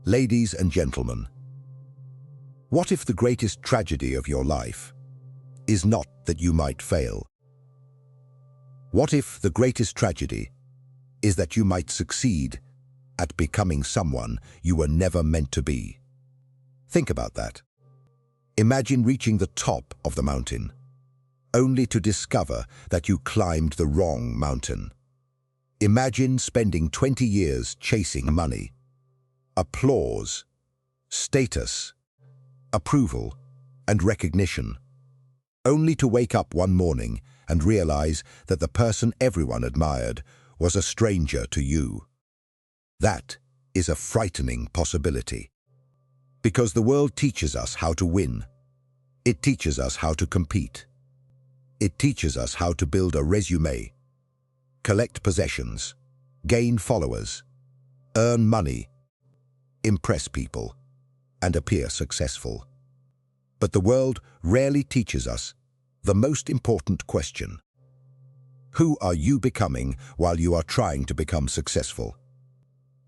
Ladies and gentlemen, what if the greatest tragedy of your life is not that you might fail? What if the greatest tragedy is that you might succeed at becoming someone you were never meant to be? Think about that. Imagine reaching the top of the mountain, only to discover that you climbed the wrong mountain. Imagine spending 20 years chasing money, applause, status, approval, and recognition, only to wake up one morning and realize that the person everyone admired was a stranger to you. That is a frightening possibility. Because the world teaches us how to win. It teaches us how to compete. It teaches us how to build a resume, collect possessions, gain followers, earn money, impress people, and appear successful. But the world rarely teaches us the most important question. Who are you becoming while you are trying to become successful?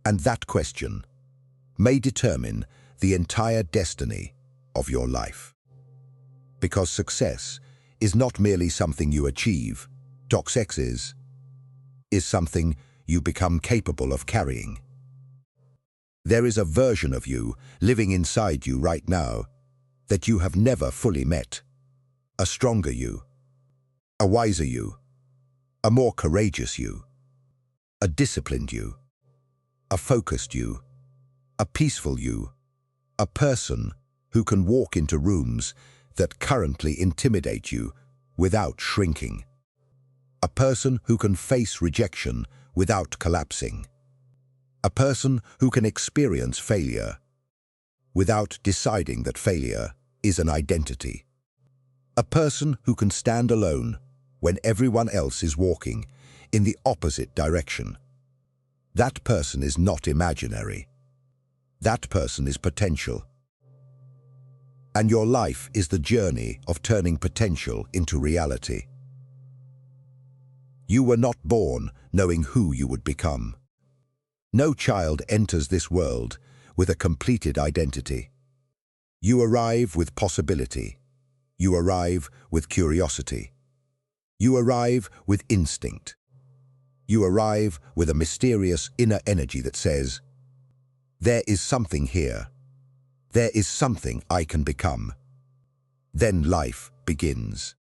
And that question may determine the entire destiny of your life. Because success is not merely something you achieve. Success is something you become capable of carrying. There is a version of you living inside you right now that you have never fully met. A stronger you, a wiser you, a more courageous you, a disciplined you, a focused you, a peaceful you, a person who can walk into rooms that currently intimidate you without shrinking, a person who can face rejection without collapsing, a person who can experience failure without deciding that failure is an identity, a person who can stand alone when everyone else is walking in the opposite direction. That person is not imaginary. That person is potential. And your life is the journey of turning potential into reality. You were not born knowing who you would become. No child enters this world with a completed identity. You arrive with possibility. You arrive with curiosity. You arrive with instinct. You arrive with a mysterious inner energy that says, "There is something here. There is something I can become." Then life begins.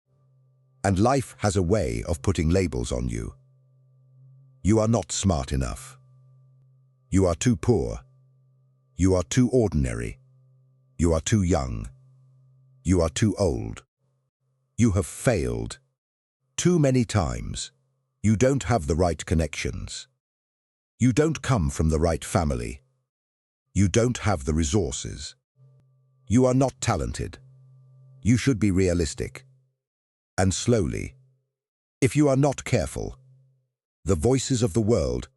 And life has a way of putting labels on you. You are not smart enough. You are too poor. You are too ordinary. You are too young. You are too old. You have failed too many times. You don't have the right connections. You don't come from the right family. You don't have the resources. You are not talented. You should be realistic. And slowly, if you are not careful, the voices of the world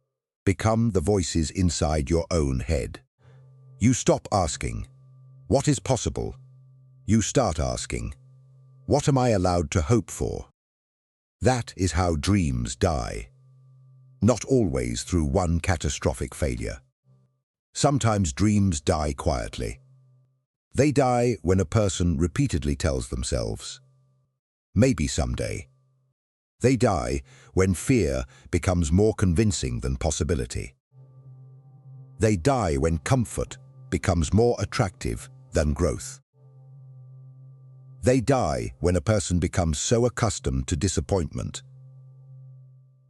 become the voices inside your own head. You stop asking, "What is possible?" You start asking, "What am I allowed to hope for?" That is how dreams die. Not always through one catastrophic failure. Sometimes dreams die quietly. They die when a person repeatedly tells themselves, "Maybe someday." They die when fear becomes more convincing than possibility. They die when comfort becomes more attractive than growth. They die when a person becomes so accustomed to disappointment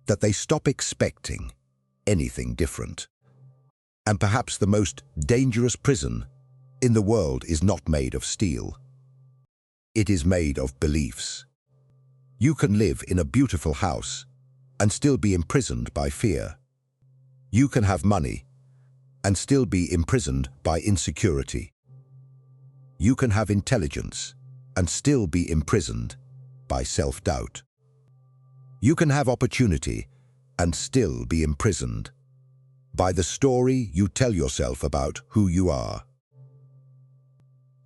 that they stop expecting anything different. And perhaps the most dangerous prison in the world is not made of steel. It is made of beliefs. You can live in a beautiful house and still be imprisoned by fear. You can have money and still be imprisoned by insecurity. You can have intelligence and still be imprisoned by self-doubt. You can have opportunity and still be imprisoned by the story you tell yourself about who you are.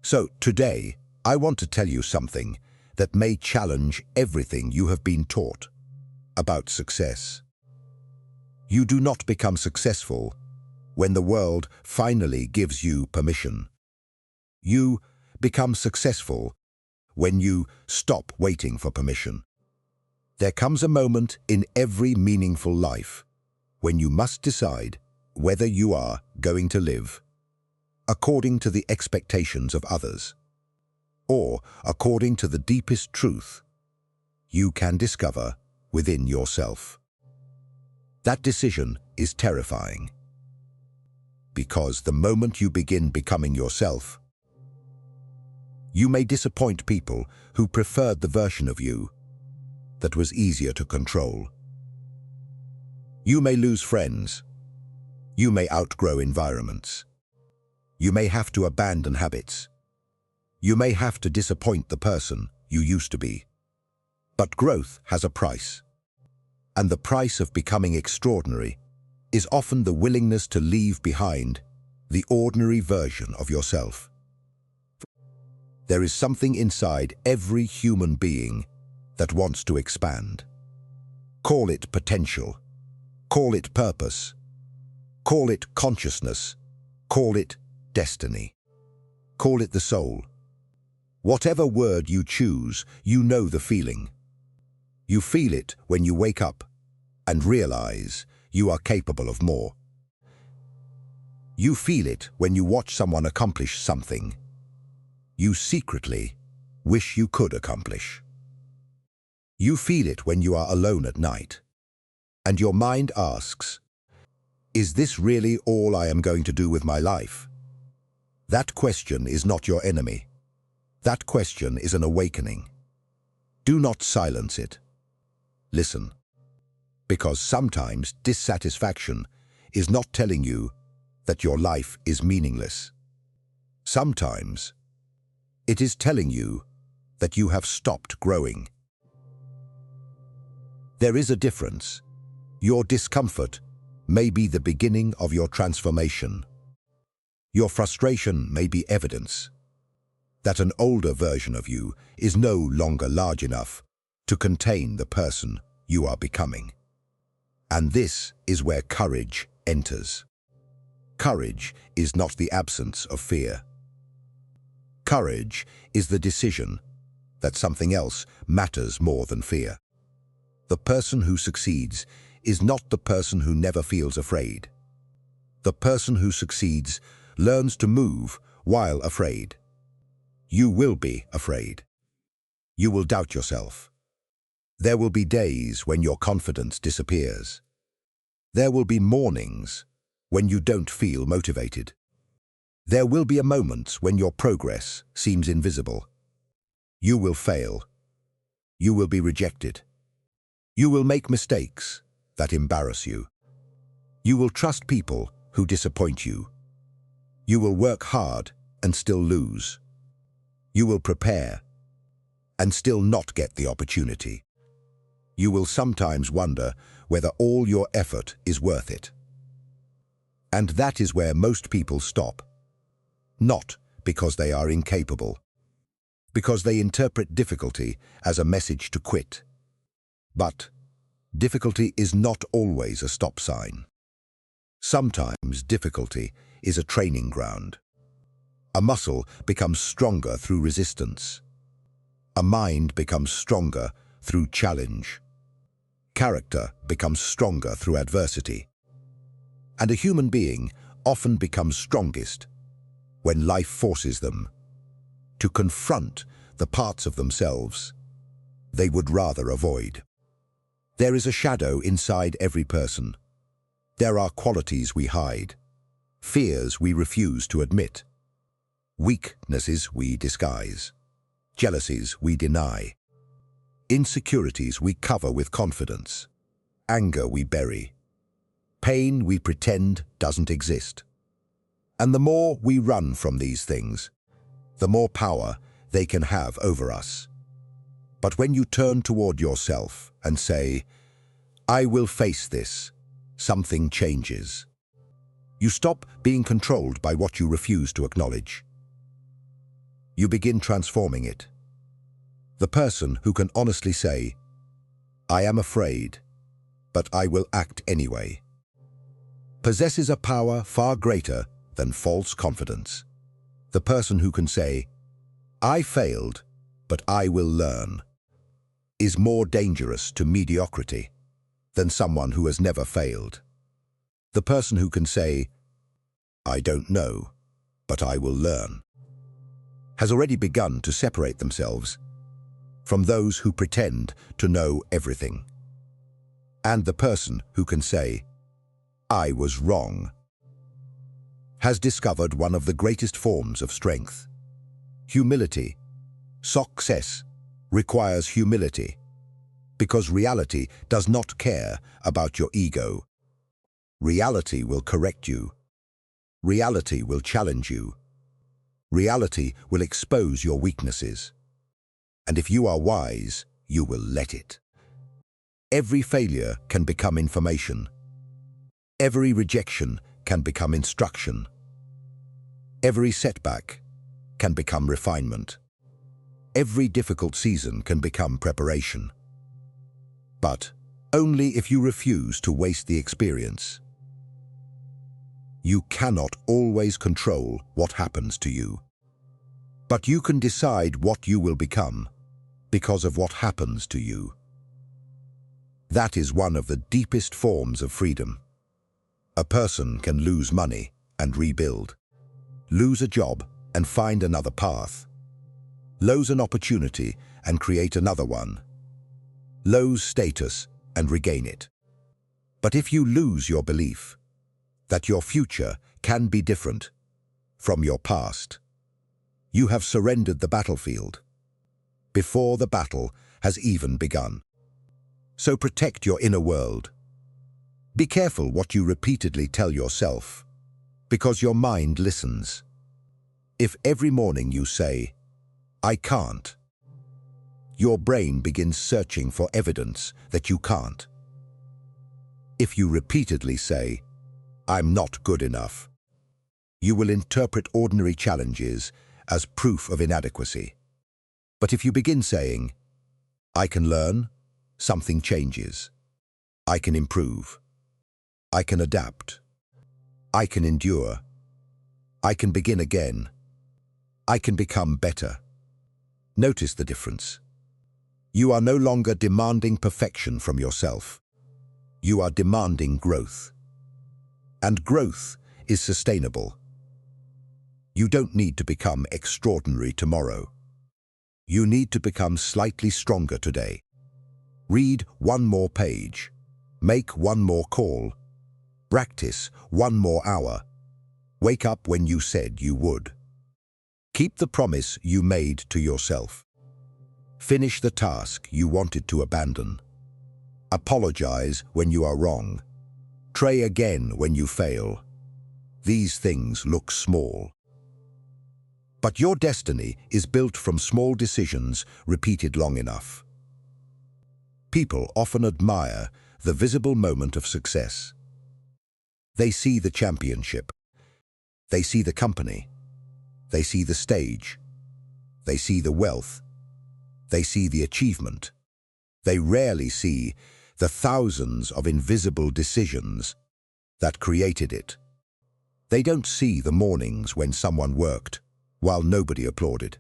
So today, I want to tell you something that may challenge everything you have been taught about success. You do not become successful when the world finally gives you permission. You become successful when you stop waiting for permission. There comes a moment in every meaningful life when you must decide whether you are going to live according to the expectations of others or according to the deepest truth you can discover within yourself. That decision is terrifying because the moment you begin becoming yourself, you may disappoint people who preferred the version of you that was easier to control. You may lose friends. You may outgrow environments. You may have to abandon habits. You may have to disappoint the person you used to be. But growth has a price. And the price of becoming extraordinary is often the willingness to leave behind the ordinary version of yourself. There is something inside every human being that wants to expand. Call it potential. Call it purpose. Call it consciousness. Call it destiny. Call it the soul. Whatever word you choose, you know the feeling. You feel it when you wake up and realize you are capable of more. You feel it when you watch someone accomplish something you secretly wish you could accomplish. You feel it when you are alone at night and your mind asks, "Is this really all I am going to do with my life?" That question is not your enemy. That question is an awakening. Do not silence it. Listen, because sometimes dissatisfaction is not telling you that your life is meaningless. Sometimes it is telling you that you have stopped growing. There is a difference. Your discomfort may be the beginning of your transformation. Your frustration may be evidence that an older version of you is no longer large enough to contain the person you are becoming. And this is where courage enters. Courage is not the absence of fear. Courage is the decision that something else matters more than fear. The person who succeeds is not the person who never feels afraid. The person who succeeds learns to move while afraid. You will be afraid. You will doubt yourself. There will be days when your confidence disappears. There will be mornings when you don't feel motivated. There will be moments when your progress seems invisible. You will fail. You will be rejected. You will make mistakes that embarrass you. You will trust people who disappoint you. You will work hard and still lose. You will prepare and still not get the opportunity. You will sometimes wonder whether all your effort is worth it. And that is where most people stop. Not because they are incapable, because they interpret difficulty as a message to quit. But difficulty is not always a stop sign. Sometimes difficulty is a training ground. A muscle becomes stronger through resistance. A mind becomes stronger through challenge. Character becomes stronger through adversity. And a human being often becomes strongest when life forces them to confront the parts of themselves they would rather avoid. There is a shadow inside every person. There are qualities we hide, fears we refuse to admit, weaknesses we disguise, jealousies we deny, insecurities we cover with confidence, anger we bury, pain we pretend doesn't exist. And the more we run from these things, the more power they can have over us. But when you turn toward yourself and say, "I will face this," something changes. You stop being controlled by what you refuse to acknowledge. You begin transforming it. The person who can honestly say, "I am afraid, but I will act anyway," possesses a power far greater than false confidence. The person who can say, "I failed, but I will learn," is more dangerous to mediocrity than someone who has never failed. The person who can say, "I don't know, but I will learn," has already begun to separate themselves from those who pretend to know everything. And the person who can say, "I was wrong," has discovered one of the greatest forms of strength. Humility. Success requires humility, because reality does not care about your ego. Reality will correct you. Reality will challenge you. Reality will expose your weaknesses. And if you are wise, you will let it. Every failure can become information. Every rejection can become instruction. Every setback can become refinement. Every difficult season can become preparation. But only if you refuse to waste the experience. You cannot always control what happens to you, but you can decide what you will become because of what happens to you. That is one of the deepest forms of freedom. A person can lose money and rebuild, lose a job and find another path, lose an opportunity and create another one, lose status and regain it. But if you lose your belief that your future can be different from your past, you have surrendered the battlefield before the battle has even begun. So protect your inner world. Be careful what you repeatedly tell yourself, because your mind listens. If every morning you say, "I can't," your brain begins searching for evidence that you can't. If you repeatedly say, "I'm not good enough," you will interpret ordinary challenges as proof of inadequacy. But if you begin saying, "I can learn," something changes. "I can improve. I can adapt. I can endure. I can begin again. I can become better." Notice the difference. You are no longer demanding perfection from yourself. You are demanding growth. And growth is sustainable. You don't need to become extraordinary tomorrow. You need to become slightly stronger today. Read one more page. Make one more call. Practice one more hour. Wake up when you said you would. Keep the promise you made to yourself. Finish the task you wanted to abandon. Apologize when you are wrong. Try again when you fail. These things look small. But your destiny is built from small decisions repeated long enough. People often admire the visible moment of success. They see the championship. They see the company. They see the stage. They see the wealth. They see the achievement. They rarely see the thousands of invisible decisions that created it. They don't see the mornings when someone worked while nobody applauded.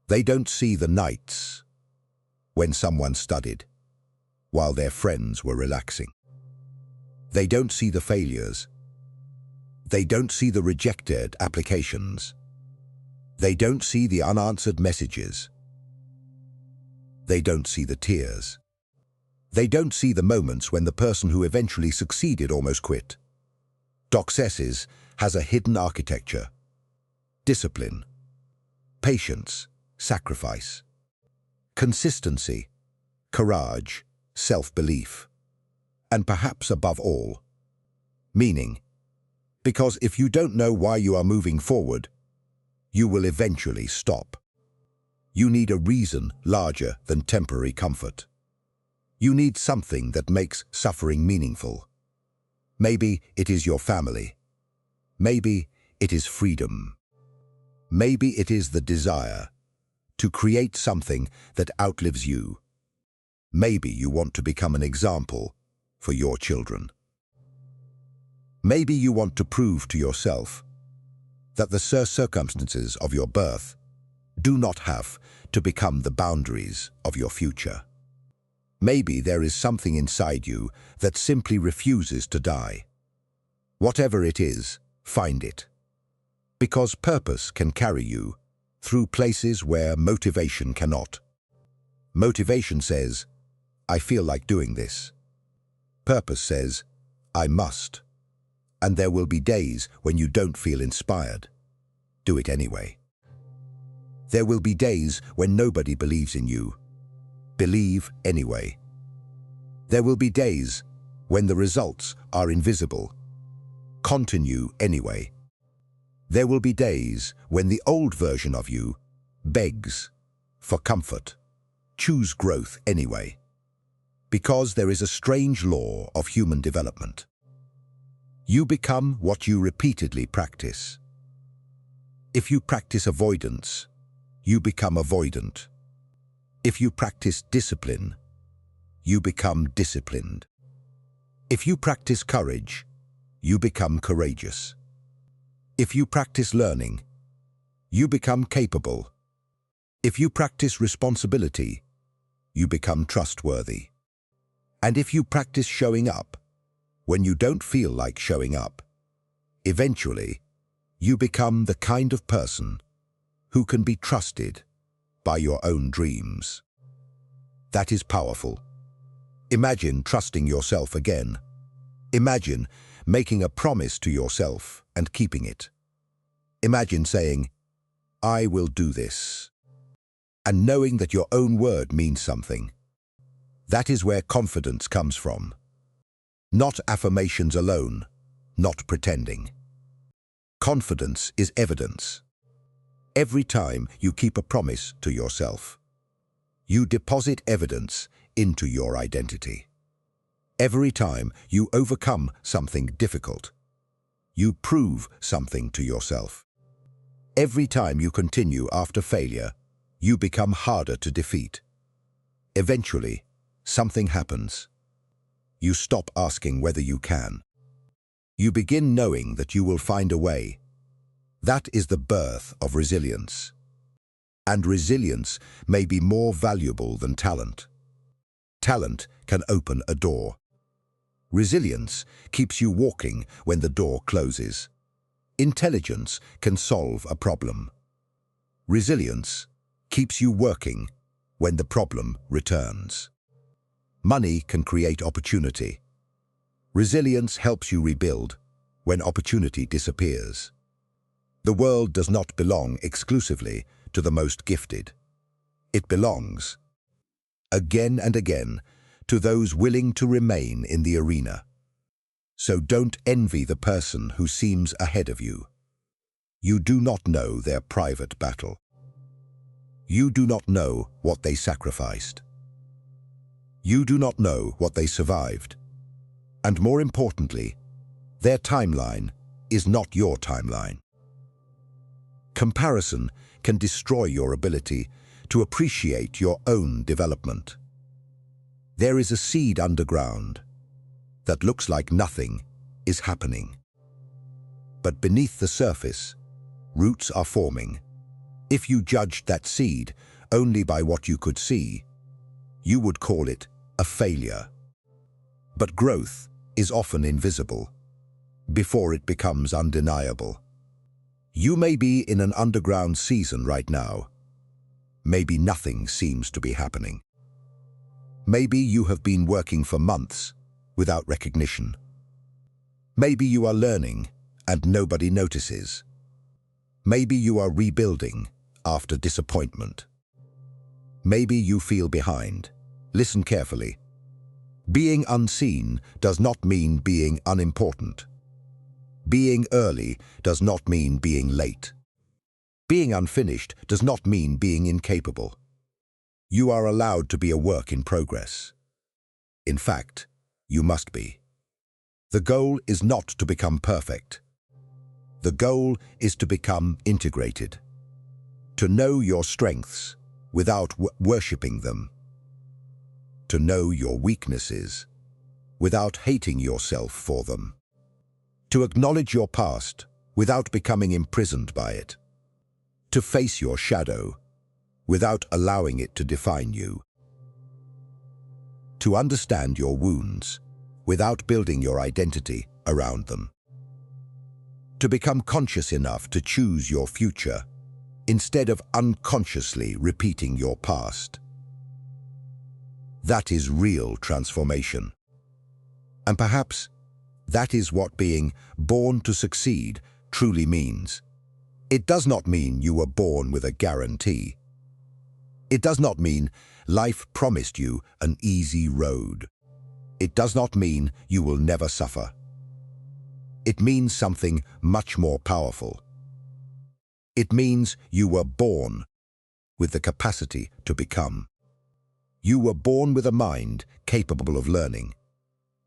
They don't see the nights when someone studied while their friends were relaxing. They don't see the failures. They don't see the rejected applications. They don't see the unanswered messages. They don't see the tears. They don't see the moments when the person who eventually succeeded almost quit. Success has a hidden architecture: discipline, patience, sacrifice, consistency, courage, self-belief, and perhaps above all, meaning. Because if you don't know why you are moving forward, you will eventually stop. You need a reason larger than temporary comfort. You need something that makes suffering meaningful. Maybe it is your family. Maybe it is freedom. Maybe it is the desire to create something that outlives you. Maybe you want to become an example for your children. Maybe you want to prove to yourself that the circumstances of your birth do not have to become the boundaries of your future. Maybe there is something inside you that simply refuses to die. Whatever it is, find it. Because purpose can carry you through places where motivation cannot. Motivation says, I feel like doing this. Purpose says, I must. And there will be days when you don't feel inspired. Do it anyway. There will be days when nobody believes in you. Believe anyway. There will be days when the results are invisible. Continue anyway. There will be days when the old version of you begs for comfort. Choose growth anyway. Because there is a strange law of human development. You become what you repeatedly practice. If you practice avoidance, you become avoidant. If you practice discipline, you become disciplined. If you practice courage, you become courageous. If you practice learning, you become capable. If you practice responsibility, you become trustworthy. And if you practice showing up when you don't feel like showing up, eventually you become the kind of person who can be trusted by your own dreams. That is powerful. Imagine trusting yourself again. Imagine making a promise to yourself and keeping it. Imagine saying, I will do this, and knowing that your own word means something. That is where confidence comes from. Not affirmations alone, not pretending. Confidence is evidence. Every time you keep a promise to yourself, you deposit evidence into your identity. Every time you overcome something difficult, you prove something to yourself. Every time you continue after failure, you become harder to defeat. Eventually, something happens. You stop asking whether you can. You begin knowing that you will find a way. That is the birth of resilience. And resilience may be more valuable than talent. Talent can open a door. Resilience keeps you walking when the door closes. Intelligence can solve a problem. Resilience keeps you working when the problem returns. Money can create opportunity. Resilience helps you rebuild when opportunity disappears. The world does not belong exclusively to the most gifted. It belongs, again and again, to those willing to remain in the arena. So don't envy the person who seems ahead of you. You do not know their private battle. You do not know what they sacrificed. You do not know what they survived. And more importantly, their timeline is not your timeline. Comparison can destroy your ability to appreciate your own development. There is a seed underground that looks like nothing is happening. But beneath the surface, roots are forming. If you judged that seed only by what you could see, you would call it a failure. But growth is often invisible before it becomes undeniable. You may be in an underground season right now. Maybe nothing seems to be happening. Maybe you have been working for months without recognition. Maybe you are learning and nobody notices. Maybe you are rebuilding after disappointment. Maybe you feel behind. Listen carefully. Being unseen does not mean being unimportant. Being early does not mean being late. Being unfinished does not mean being incapable. You are allowed to be a work in progress. In fact, you must be. The goal is not to become perfect. The goal is to become integrated. To know your strengths without worshipping them. To know your weaknesses without hating yourself for them. to acknowledge your past without becoming imprisoned by it, to face your shadow without allowing it to define you, to understand your wounds without building your identity around them, to become conscious enough to choose your future instead of unconsciously repeating your past. That is real transformation. And perhaps that is what being born to succeed truly means. It does not mean you were born with a guarantee. It does not mean life promised you an easy road. It does not mean you will never suffer. It means something much more powerful. It means you were born with the capacity to become. You were born with a mind capable of learning,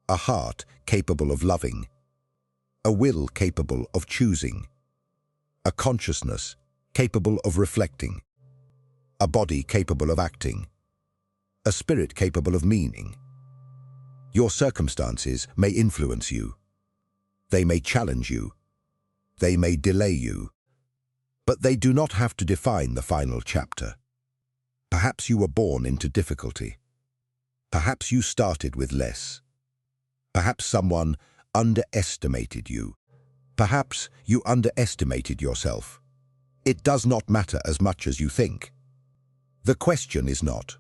a heart capable of loving, a will capable of choosing, a consciousness capable of reflecting, a body capable of acting, a spirit capable of meaning. Your circumstances may influence you. They may challenge you. They may delay you. But they do not have to define the final chapter. Perhaps you were born into difficulty. Perhaps you started with less. Perhaps someone underestimated you. Perhaps you underestimated yourself. It does not matter as much as you think. The question is not,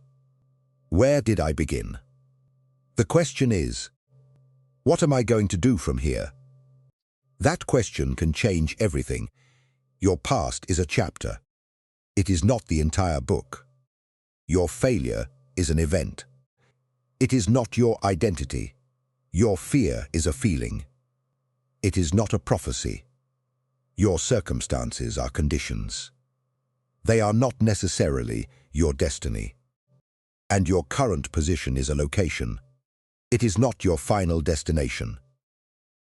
where did I begin? The question is, what am I going to do from here? That question can change everything. Your past is a chapter. It is not the entire book. Your failure is an event. It is not your identity. Your fear is a feeling. It is not a prophecy. Your circumstances are conditions. They are not necessarily your destiny. And your current position is a location. It is not your final destination.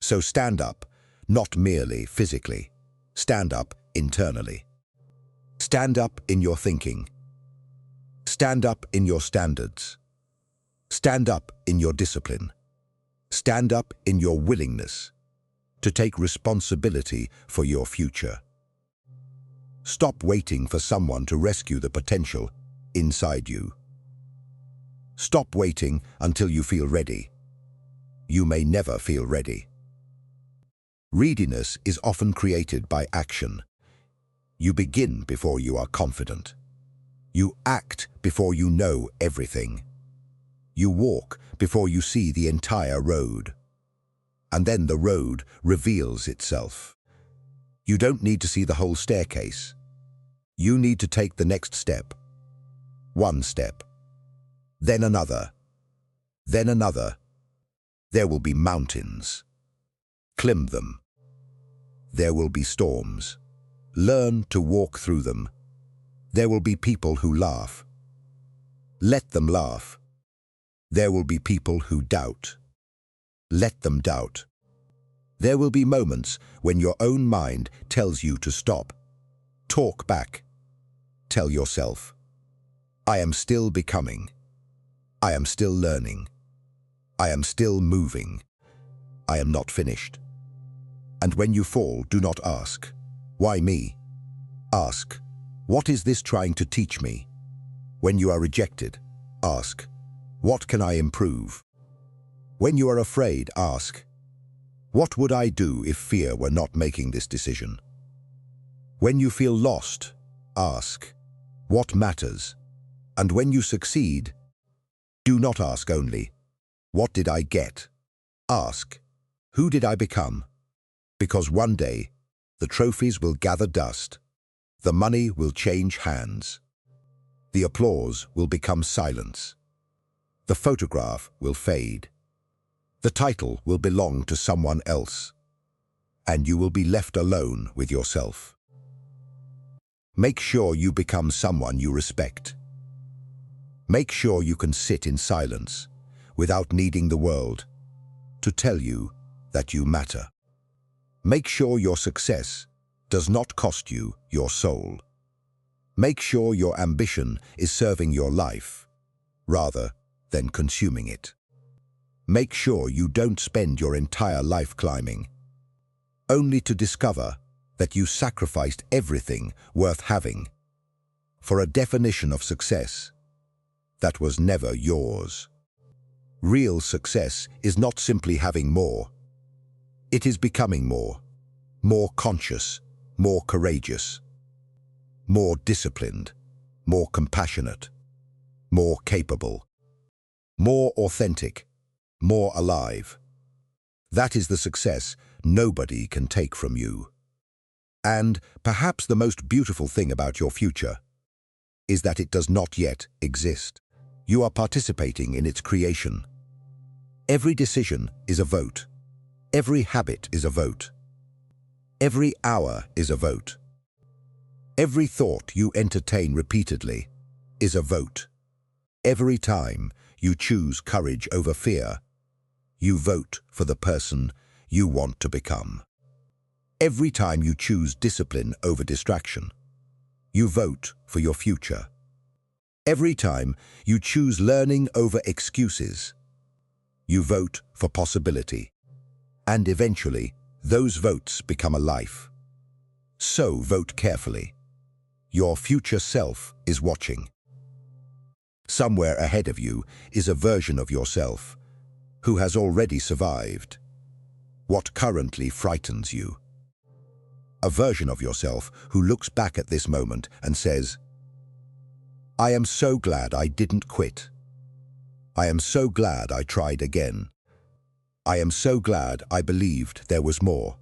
So stand up, not merely physically. Stand up internally. Stand up in your thinking. Stand up in your standards. Stand up in your discipline. Stand up in your willingness to take responsibility for your future. Stop waiting for someone to rescue the potential inside you. Stop waiting until you feel ready. You may never feel ready. Readiness is often created by action. You begin before you are confident. You act before you know everything. You walk before you see the entire road. And then the road reveals itself. You don't need to see the whole staircase. You need to take the next step. One step. Then another. Then another. There will be mountains. Climb them. There will be storms. Learn to walk through them. There will be people who laugh. Let them laugh. There will be people who doubt. Let them doubt. There will be moments when your own mind tells you to stop. Talk back. Tell yourself, I am still becoming. I am still learning. I am still moving. I am not finished. And when you fall, do not ask, why me? Ask, what is this trying to teach me? When you are rejected, ask, what can I improve? When you are afraid, ask, what would I do if fear were not making this decision? When you feel lost, ask, what matters? And when you succeed, do not ask only, what did I get? Ask, who did I become? Because one day, the trophies will gather dust, the money will change hands, the applause will become silence, the photograph will fade, the title will belong to someone else, and you will be left alone with yourself. Make sure you become someone you respect. Make sure you can sit in silence without needing the world to tell you that you matter. Make sure your success does not cost you your soul. Make sure your ambition is serving your life rather than consuming it. Make sure you don't spend your entire life climbing. only to discover that you sacrificed everything worth having for a definition of success that was never yours. Real success is not simply having more. It is becoming more conscious, more courageous, more disciplined, more compassionate, more capable, more authentic, more alive. That is the success nobody can take from you. And perhaps the most beautiful thing about your future is that it does not yet exist. You are participating in its creation. Every decision is a vote. Every habit is a vote. Every hour is a vote. Every thought you entertain repeatedly is a vote. Every time you choose courage over fear, you vote for the person you want to become. Every time you choose discipline over distraction, you vote for your future. Every time you choose learning over excuses, you vote for possibility. And eventually, those votes become a life. So vote carefully. Your future self is watching. Somewhere ahead of you is a version of yourself who has already survived what currently frightens you. A version of yourself who looks back at this moment and says, "I am so glad I didn't quit. I am so glad I tried again. I am so glad I believed there was more.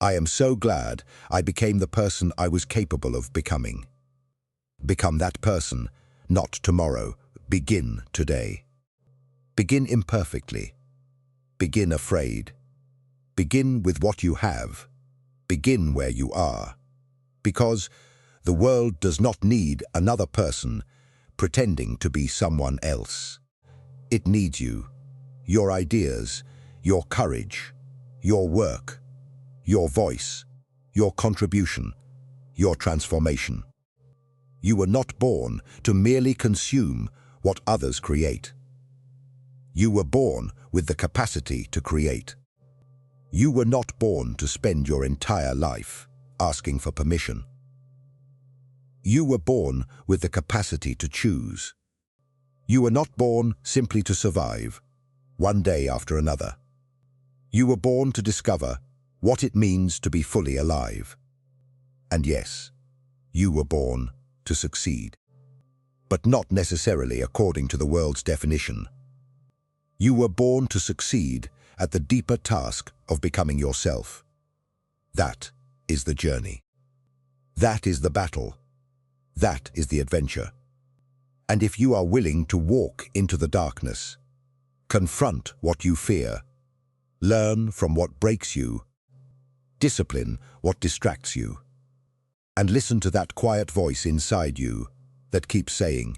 I am so glad I became the person I was capable of becoming." Become that person, not tomorrow. Begin today. Begin imperfectly. Begin afraid. Begin with what you have. Begin where you are. Because the world does not need another person pretending to be someone else. It needs you, your ideas, your courage, your work, your voice, your contribution, your transformation. You were not born to merely consume what others create. You were born with the capacity to create. You were not born to spend your entire life asking for permission. You were born with the capacity to choose. You were not born simply to survive, one day after another. You were born to discover what it means to be fully alive. And yes, you were born to succeed, but not necessarily according to the world's definition. You were born to succeed at the deeper task of becoming yourself. That is the journey. That is the battle. That is the adventure. And if you are willing to walk into the darkness, confront what you fear, learn from what breaks you, discipline what distracts you, and listen to that quiet voice inside you that keeps saying,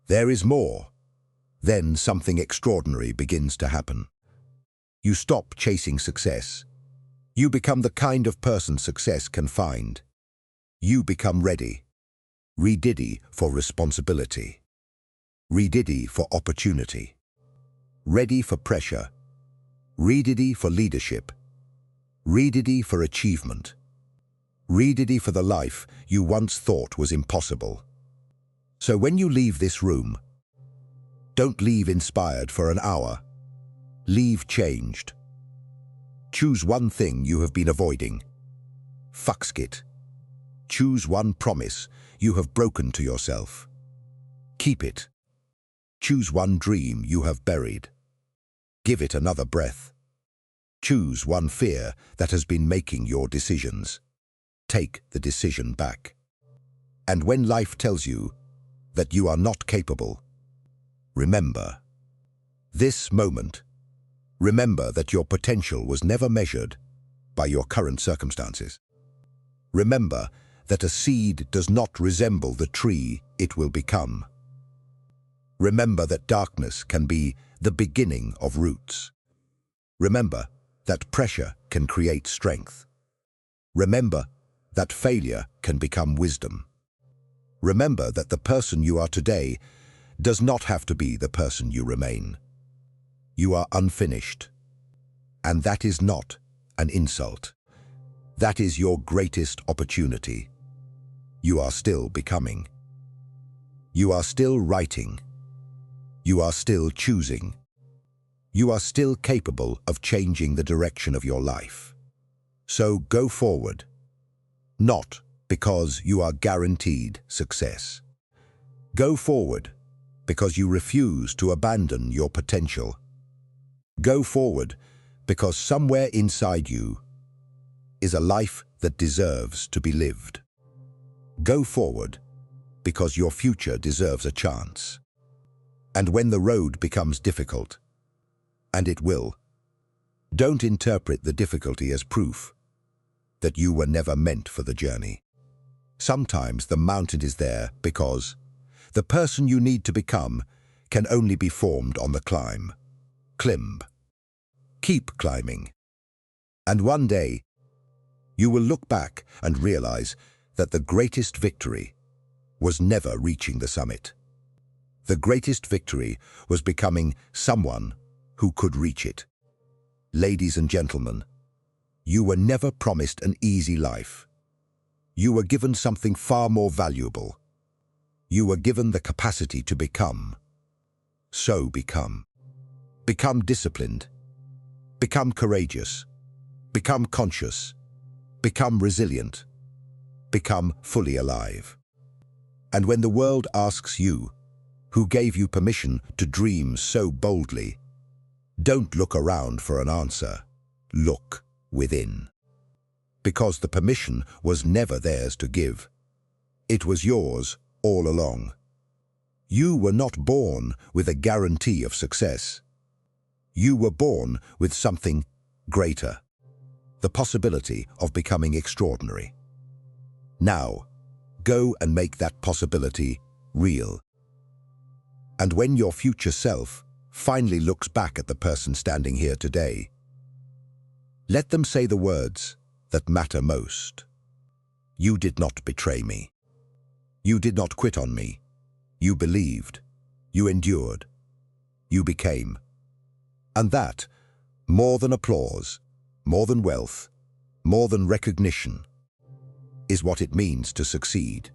"There is more," then something extraordinary begins to happen. You stop chasing success. You become the kind of person success can find. You become ready for responsibility, ready for opportunity, ready for pressure, ready for leadership, ready for achievement, ready for the life you once thought was impossible. So when you leave this room, don't leave inspired for an hour. Leave changed. Choose one thing you have been avoiding. Fuckskit. Choose one promise you have broken to yourself. Keep it. Choose one dream you have buried. Give it another breath. Choose one fear that has been making your decisions. Take the decision back. And when life tells you that you are not capable, remember this moment. Remember that your potential was never measured by your current circumstances. Remember that a seed does not resemble the tree it will become. Remember that darkness can be the beginning of roots. Remember that pressure can create strength. Remember that failure can become wisdom. Remember that the person you are today does not have to be the person you remain. You are unfinished, and that is not an insult. That is your greatest opportunity. You are still becoming. You are still writing. You are still choosing. You are still capable of changing the direction of your life. So go forward, not because you are guaranteed success. Go forward because you refuse to abandon your potential. Go forward because somewhere inside you is a life that deserves to be lived. Go forward because your future deserves a chance. And when the road becomes difficult, and it will, don't interpret the difficulty as proof that you were never meant for the journey. Sometimes the mountain is there because the person you need to become can only be formed on the climb. Climb. Keep climbing. And one day, you will look back and realize that the greatest victory was never reaching the summit. The greatest victory was becoming someone who could reach it. Ladies and gentlemen, you were never promised an easy life. You were given something far more valuable. You were given the capacity to become. So become. Become disciplined. Become courageous. Become conscious. Become resilient. Become fully alive. And when the world asks you, who gave you permission to dream so boldly, don't look around for an answer. Look within. Because the permission was never theirs to give. It was yours all along. You were not born with a guarantee of success. You were born with something greater, the possibility of becoming extraordinary. Now, go and make that possibility real. And when your future self finally looks back at the person standing here today, let them say the words that matter most. You did not betray me. You did not quit on me. You believed. You endured. You became. And that, more than applause, more than wealth, more than recognition, is what it means to succeed.